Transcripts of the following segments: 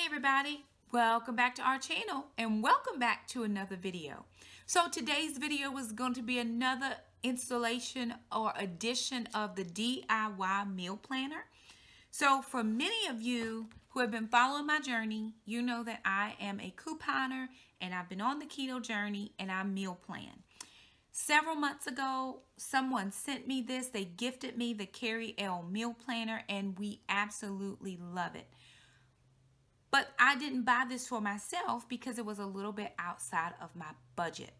everybody, welcome back to our channel and welcome back to another video. So today's video is going to be another installation or addition of the DIY meal planner. So for many of you who have been following my journey, you know that I am a couponer and I've been on the keto journey and I meal plan. Several months ago, someone sent me this. They gifted me the Carrie L meal planner and we absolutely love it. But I didn't buy this for myself because it was a little bit outside of my budget.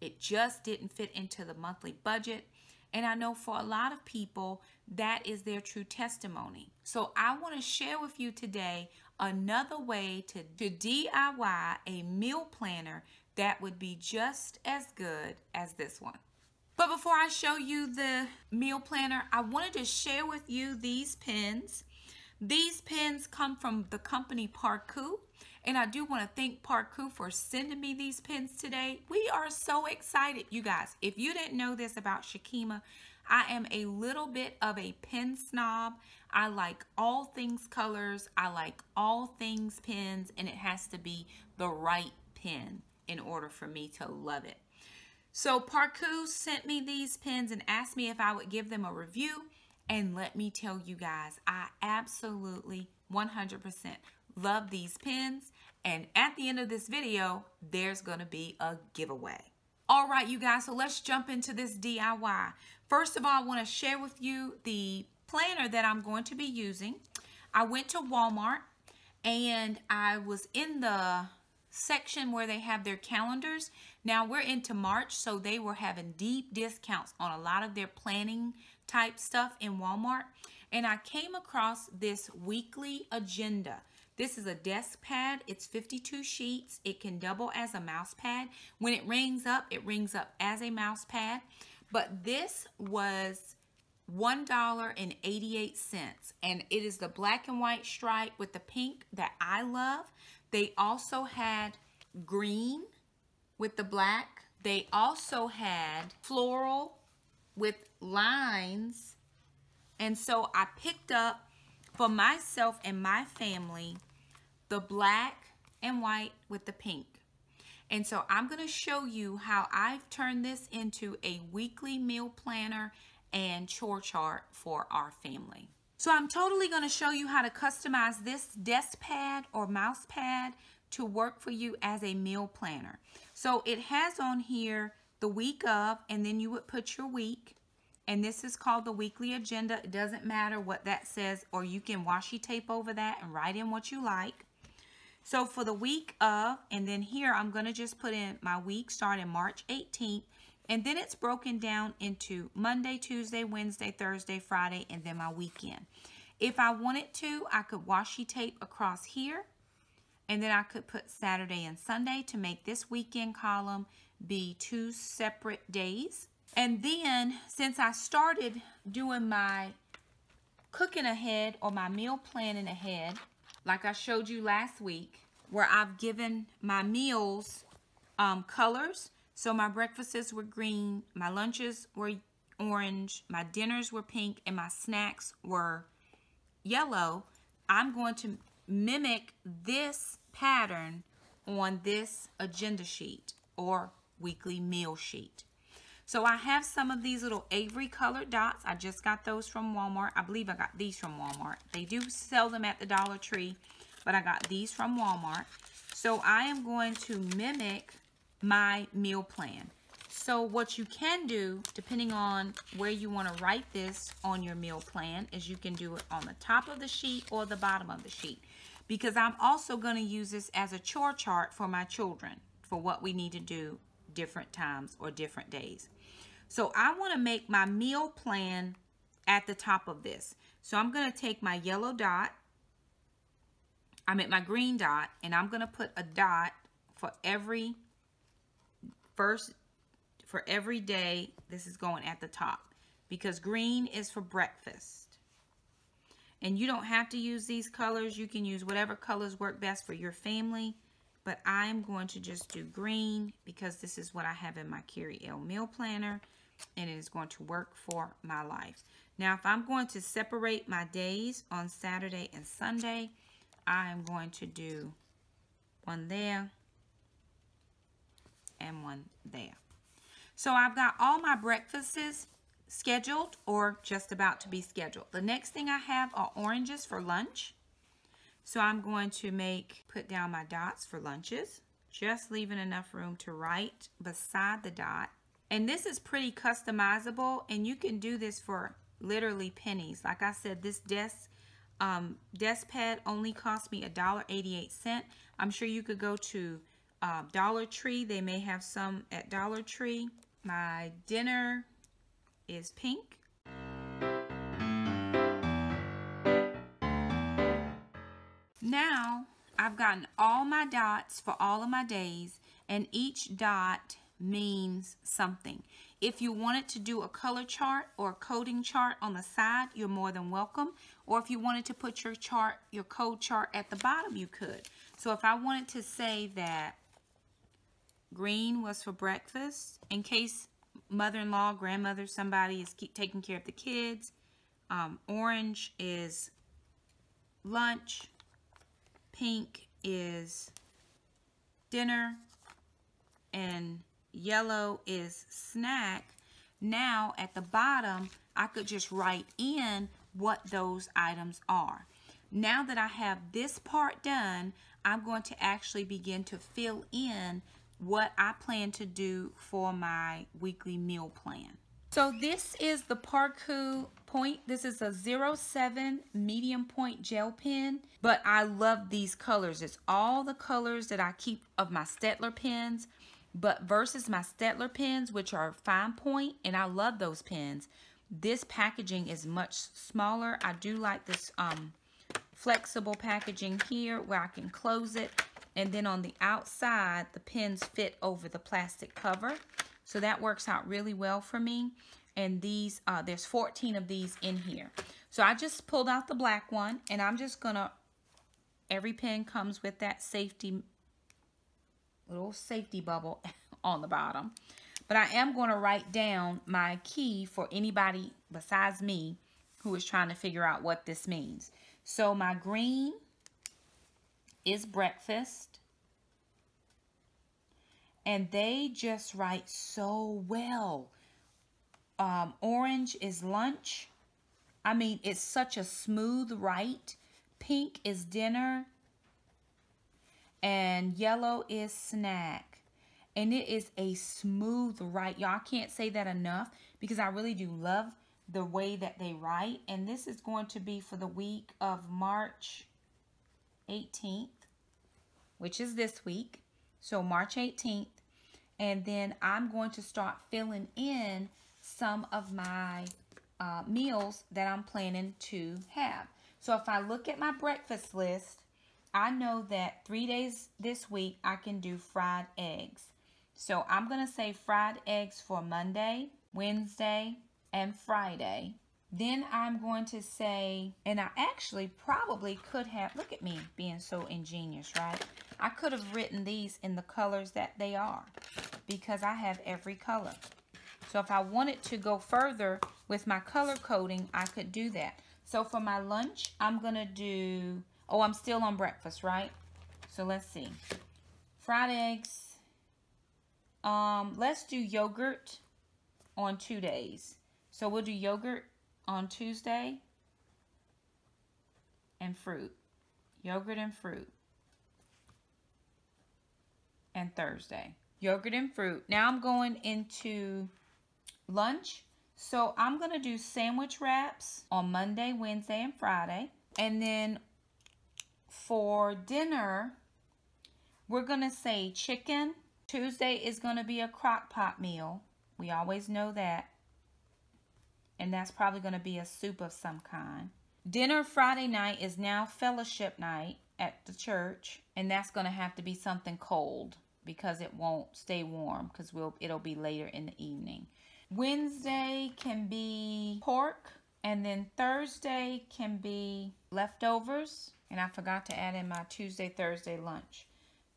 It just didn't fit into the monthly budget. And I know for a lot of people, that is their true testimony. So I want to share with you today another way to DIY a meal planner that would be just as good as this one. But before I show you the meal planner, I wanted to share with you these pens. These pens come from the company Parkoo, and I do want to thank Parkoo for sending me these pens today. We are so excited, you guys. If you didn't know this about Shakema, I am a little bit of a pen snob. I like all things colors. I like all things pens, and it has to be the right pen in order for me to love it. So Parkoo sent me these pens and asked me if I would give them a review. And let me tell you guys, I absolutely 100% love these pens. And at the end of this video, there's going to be a giveaway. All right, you guys, so let's jump into this DIY. First of all, I want to share with you the planner that I'm going to be using. I went to Walmart and I was in the section where they have their calendars. Now we're into March, so they were having deep discounts on a lot of their planning type stuff in Walmart, and I came across this weekly agenda. This is a desk pad. It's 52 sheets. It can double as a mouse pad. When it rings up as a mouse pad. But this was $1.88, and it is the black and white stripe with the pink that I love. They also had green with the black. They also had floral with lines. And so I picked up for myself and my family the black and white with the pink. And so I'm going to show you how I've turned this into a weekly meal planner and chore chart for our family. So I'm totally going to show you how to customize this desk pad or mouse pad to work for you as a meal planner. So it has on here the week of, and then you would put your week. And this is called the weekly agenda. It doesn't matter what that says, or you can washi tape over that and write in what you like. So for the week of, and then here I'm going to just put in my week starting March 18th. And then it's broken down into Monday, Tuesday, Wednesday, Thursday, Friday, and then my weekend. If I wanted to, I could washi tape across here. And then I could put Saturday and Sunday to make this weekend column be 2 separate days. And then since I started doing my cooking ahead or my meal planning ahead, like I showed you last week, where I've given my meals colors. So my breakfasts were green, my lunches were orange, my dinners were pink, and my snacks were yellow. I'm going to mimic this pattern on this agenda sheet or weekly meal sheet. So I have some of these little Avery colored dots. I just got those from Walmart. I believe I got these from Walmart. They do sell them at the Dollar Tree, but I got these from Walmart. So I am going to mimic my meal plan. So what you can do, depending on where you want to write this on your meal plan, is you can do it on the top of the sheet or the bottom of the sheet. Because I'm also going to use this as a chore chart for my children for what we need to do different times or different days. So I want to make my meal plan at the top of this. So I'm going to take my yellow dot, my green dot, and I'm going to put a dot for every day. This is going at the top because green is for breakfast. And you don't have to use these colors. You can use whatever colors work best for your family. But I'm going to just do green because this is what I have in my Carrie L meal planner. And it is going to work for my life. Now, if I'm going to separate my days on Saturday and Sunday, I am going to do one there and one there. So I've got all my breakfasts scheduled or just about to be scheduled. The next thing I have are oranges for lunch. So I'm going to put down my dots for lunches, just leaving enough room to write beside the dot. And this is pretty customizable, and you can do this for literally pennies. Like I said, this desk pad only cost me $1.88. I'm sure you could go to Dollar Tree. They may have some at Dollar Tree. My dinner is pink. Now I've gotten all my dots for all of my days, and each dot means something. If you wanted to do a color chart or a coding chart on the side, you're more than welcome. Or if you wanted to put your code chart at the bottom, you could. So if I wanted to say that green was for breakfast, in case mother-in-law, grandmother, somebody is taking care of the kids. Orange is lunch. Pink is dinner. And yellow is snack. Now at the bottom, I could just write in what those items are. Now that I have this part done, I'm going to actually begin to fill in what I plan to do for my weekly meal plan. So this is the Parkoo point. This is a 07 medium point gel pen, but I love these colors. It's all the colors that I keep of my Stettler pens, but versus my Stettler pens, which are fine point, and I love those pens. This packaging is much smaller. I do like this flexible packaging here where I can close it, and then on the outside the pens fit over the plastic cover, so that works out really well for me. And these there's 14 of these in here. So I just pulled out the black one, and I'm just gonna, every pen comes with that little safety bubble on the bottom. But I am going to write down my key for anybody besides me who is trying to figure out what this means. So my green is breakfast. And they just write so well. Orange is lunch. I mean, it's such a smooth write. Pink is dinner. And yellow is snack. And it is a smooth write. Y'all, I can't say that enough because I really do love the way that they write. And this is going to be for the week of March 18th, which is this week. So March 18th. And then I'm going to start filling in some of my meals that I'm planning to have. So if I look at my breakfast list, I know that 3 days this week I can do fried eggs. So I'm going to say fried eggs for Monday, Wednesday, and Friday. Then I'm going to say, and I actually probably could have, look at me being so ingenious, right? I could have written these in the colors that they are because I have every color. So if I wanted to go further with my color coding, I could do that. So for my lunch, I'm going to do, oh, I'm still on breakfast, right? So let's see. Fried eggs. Let's do yogurt on 2 days. So we'll do yogurt on Tuesday and fruit. Yogurt and fruit. And Thursday. Yogurt and fruit. Now I'm going into lunch. So I'm going to do sandwich wraps on Monday, Wednesday, and Friday. And then for dinner, we're going to say chicken. Tuesday is going to be a crock pot meal. We always know that. And that's probably going to be a soup of some kind. Dinner Friday night is now fellowship night at the church. And that's going to have to be something cold because it won't stay warm because it'll be later in the evening. Wednesday can be pork. And then Thursday can be leftovers. And I forgot to add in my Tuesday, Thursday lunch.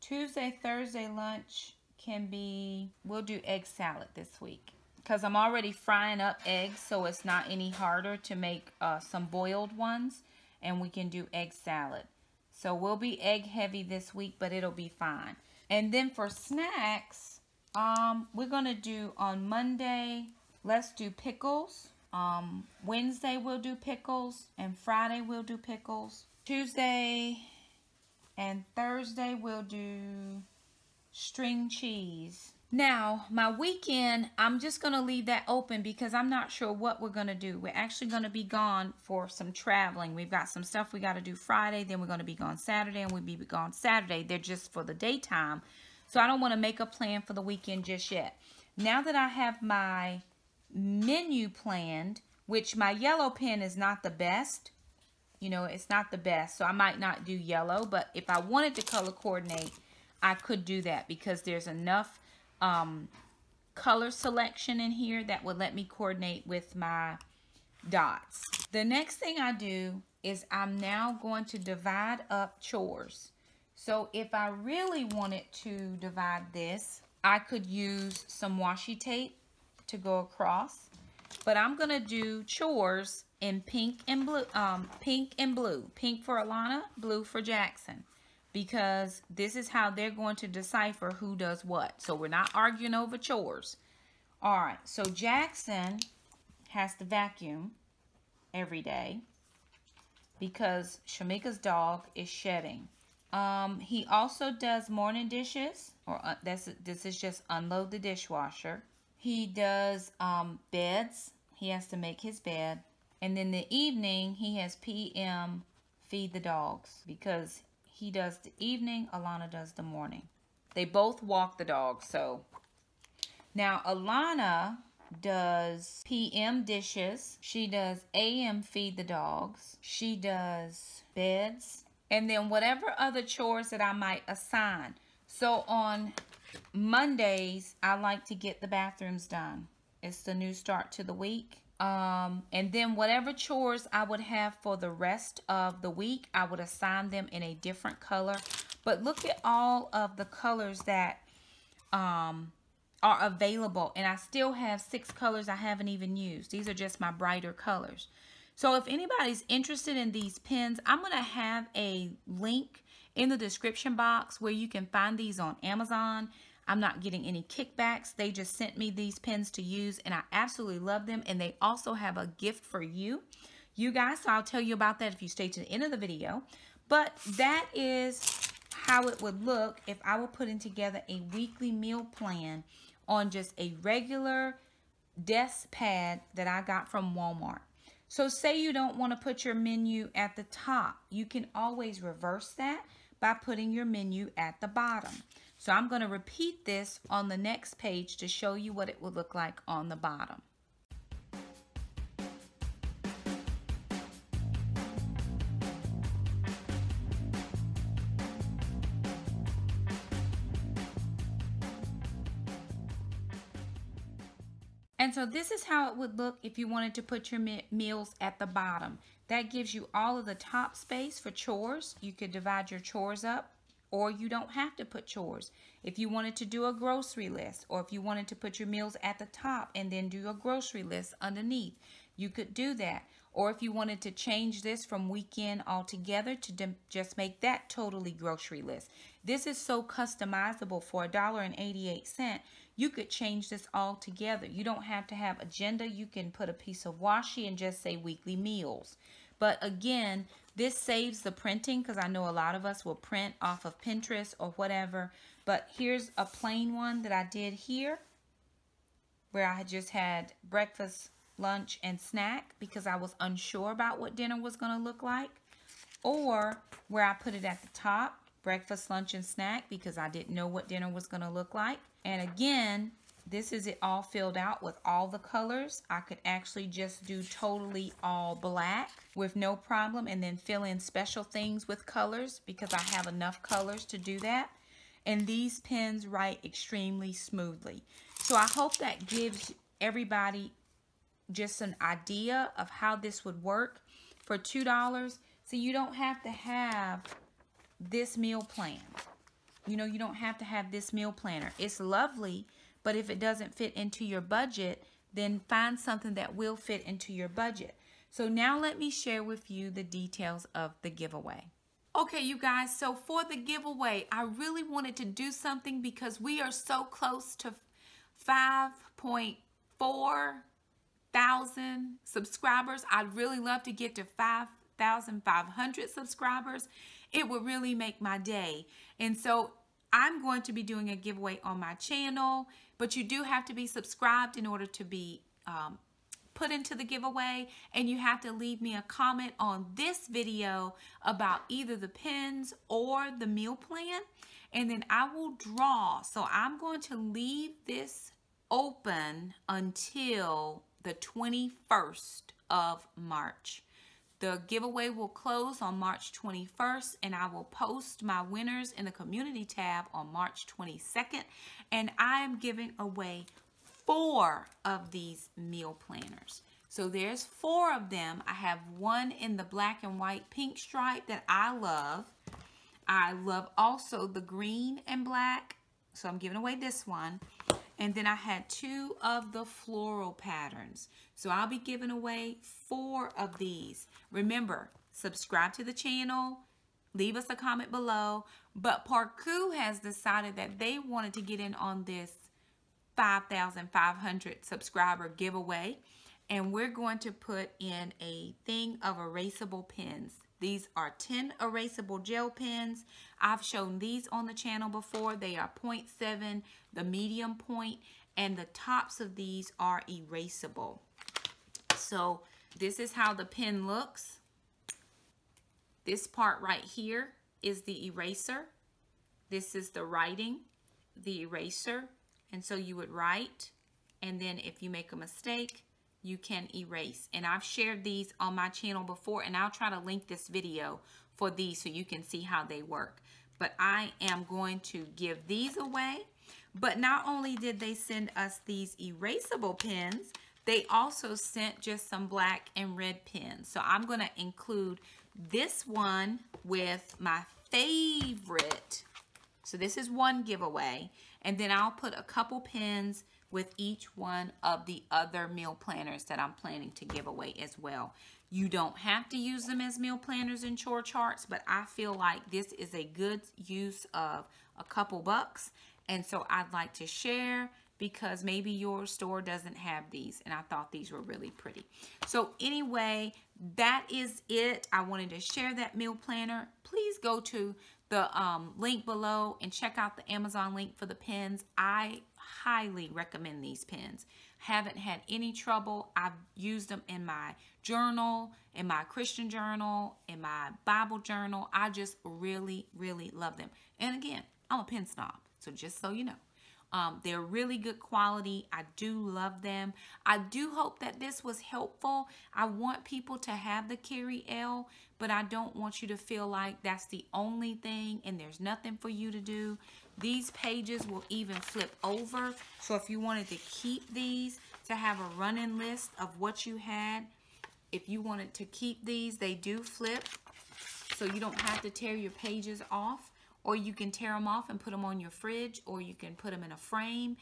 Tuesday, Thursday lunch can be, we'll do egg salad this week. Because I'm already frying up eggs, so it's not any harder to make some boiled ones. And we can do egg salad. So we'll be egg heavy this week, but it'll be fine. And then for snacks, we're going to do on Monday, let's do pickles. Wednesday we'll do pickles, and Friday we'll do pickles. Tuesday and Thursday we'll do string cheese. Now, my weekend, I'm just going to leave that open because I'm not sure what we're going to do. We're actually going to be gone for some traveling. We've got some stuff we got to do Friday, then we're going to be gone Saturday, and we'll be gone Saturday. They're just for the daytime. So I don't want to make a plan for the weekend just yet. Now that I have my menu planned, which my yellow pen is not the best. You know, it's not the best, so I might not do yellow. But if I wanted to color coordinate, I could do that because there's enough color selection in here that would let me coordinate with my dots. The next thing I do is I'm now going to divide up chores. So if I really wanted to divide this, I could use some washi tape to go across, but I'm gonna do chores in pink and blue, pink for Alana, blue for Jackson, because this is how they're going to decipher who does what. So we're not arguing over chores. All right, so Jackson has to vacuum every day because Shamika's dog is shedding. He also does morning dishes, or this is just unload the dishwasher. He does beds. He has to make his bed. And then the evening, he has PM feed the dogs because he does the evening, Alana does the morning. They both walk the dog, so. Now, Alana does PM dishes. She does AM feed the dogs. She does beds. And then whatever other chores that I might assign. So on Mondays, I like to get the bathrooms done. It's the new start to the week. And then whatever chores I would have for the rest of the week, I would assign them in a different color. But look at all of the colors that are available. And I still have 6 colors I haven't even used. These are just my brighter colors. So if anybody's interested in these pens, I'm going to have a link in the description box where you can find these on Amazon. I'm not getting any kickbacks. They just sent me these pens to use, and I absolutely love them. And they also have a gift for you guys. So I'll tell you about that if you stay to the end of the video. But that is how it would look if I were putting together a weekly meal plan on just a regular desk pad that I got from Walmart. So say you don't want to put your menu at the top. You can always reverse that by putting your menu at the bottom. So I'm going to repeat this on the next page to show you what it would look like on the bottom. And so this is how it would look if you wanted to put your meals at the bottom. That gives you all of the top space for chores. You could divide your chores up, or you don't have to put chores. If you wanted to do a grocery list, or if you wanted to put your meals at the top and then do a grocery list underneath, you could do that. Or if you wanted to change this from weekend altogether to just make that totally grocery list. This is so customizable for $1.88. You could change this all together. You don't have to have agenda. You can put a piece of washi and just say weekly meals. But again, this saves the printing because I know a lot of us will print off of Pinterest or whatever. But here's a plain one that I did here where I just had breakfast, lunch, and snack because I was unsure about what dinner was going to look like. Or where I put it at the top, breakfast, lunch, and snack because I didn't know what dinner was going to look like. And again, this is it all filled out with all the colors. I could actually just do totally all black with no problem and then fill in special things with colors because I have enough colors to do that. And these pens write extremely smoothly. So I hope that gives everybody just an idea of how this would work for $2. So you don't have to have this meal plan. You know, you don't have to have this meal planner. It's lovely, but if it doesn't fit into your budget, then find something that will fit into your budget. So now let me share with you the details of the giveaway. Okay, you guys, so for the giveaway, I really wanted to do something because we are so close to 5.4 thousand subscribers. I'd really love to get to 5,500 subscribers. It would really make my day. And so I'm going to be doing a giveaway on my channel, but you do have to be subscribed in order to be put into the giveaway, and you have to leave me a comment on this video about either the pens or the meal plan, and then I will draw. So I'm going to leave this open until the 21st of March. The giveaway will close on March 21st, and I will post my winners in the community tab on March 22nd, and I am giving away 4 of these meal planners. So there's 4 of them. I have one in the black and white pink stripe that I love. I love also the green and black, so I'm giving away this one. And then I had 2 of the floral patterns. So I'll be giving away 4 of these. Remember, subscribe to the channel, leave us a comment below. But Parkoo has decided that they wanted to get in on this 5,500 subscriber giveaway, and we're going to put in a thing of erasable pens. These are 10 erasable gel pens. I've shown these on the channel before. They are 0.7, the medium point, and the tops of these are erasable. So this is how the pen looks. This part right here is the eraser. This is the writing, the eraser. And so you would write, and then if you make a mistake, you can erase. And I've shared these on my channel before, and I'll try to link this video for these so you can see how they work. But I am going to give these away. But not only did they send us these erasable pens, they also sent just some black and red pens. So I'm going to include this one with my favorite. So this is one giveaway. And then I'll put a couple pens with each one of the other meal planners that I'm planning to give away as well. You don't have to use them as meal planners and chore charts, but I feel like this is a good use of a couple bucks. And so I'd like to share because maybe your store doesn't have these, and I thought these were really pretty. So anyway, that is it. I wanted to share that meal planner. Please go to the link below and check out the Amazon link for the pens. I highly recommend these pens. Haven't had any trouble. I've used them in my journal, in my Christian journal, in my Bible journal. I just really, really love them. And again, I'm a pen snob, so just so you know. They're really good quality. I do love them. I do hope that this was helpful. I want people to have the Carry L, but I don't want you to feel like that's the only thing and there's nothing for you to do. These pages will even flip over. So if you wanted to keep these, to have a running list of what you had, if you wanted to keep these, they do flip. So you don't have to tear your pages off. Or you can tear them off and put them on your fridge, or you can put them in a frame,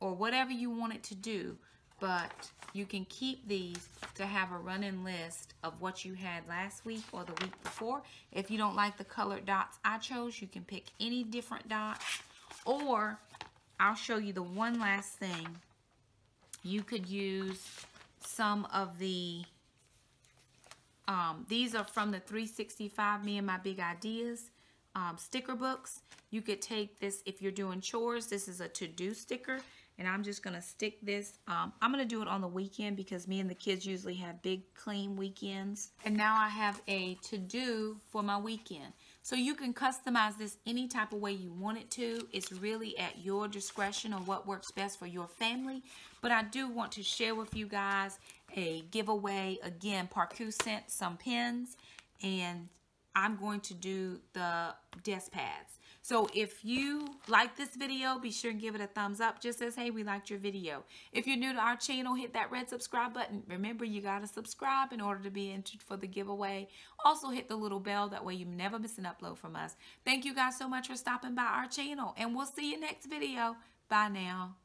or whatever you want it to do. But you can keep these to have a running list of what you had last week or the week before. If you don't like the colored dots I chose, you can pick any different dots. Or I'll show you the one last thing. You could use some of the, these are from the 365 Me and My Big Ideas. Sticker books. You could take this if you're doing chores. This is a to-do sticker, and I'm just going to stick this. I'm going to do it on the weekend because me and the kids usually have big clean weekends. And now I have a to-do for my weekend. So you can customize this any type of way you want it to. It's really at your discretion on what works best for your family. But I do want to share with you guys a giveaway. Again, Parkoo sent some pens, and I'm going to do the desk pads. So if you like this video, be sure and give it a thumbs up. Just says, hey, we liked your video. If you're new to our channel, hit that red subscribe button. Remember, you got to subscribe in order to be entered for the giveaway. Also hit the little bell. That way you never miss an upload from us. Thank you guys so much for stopping by our channel, and we'll see you next video. Bye now.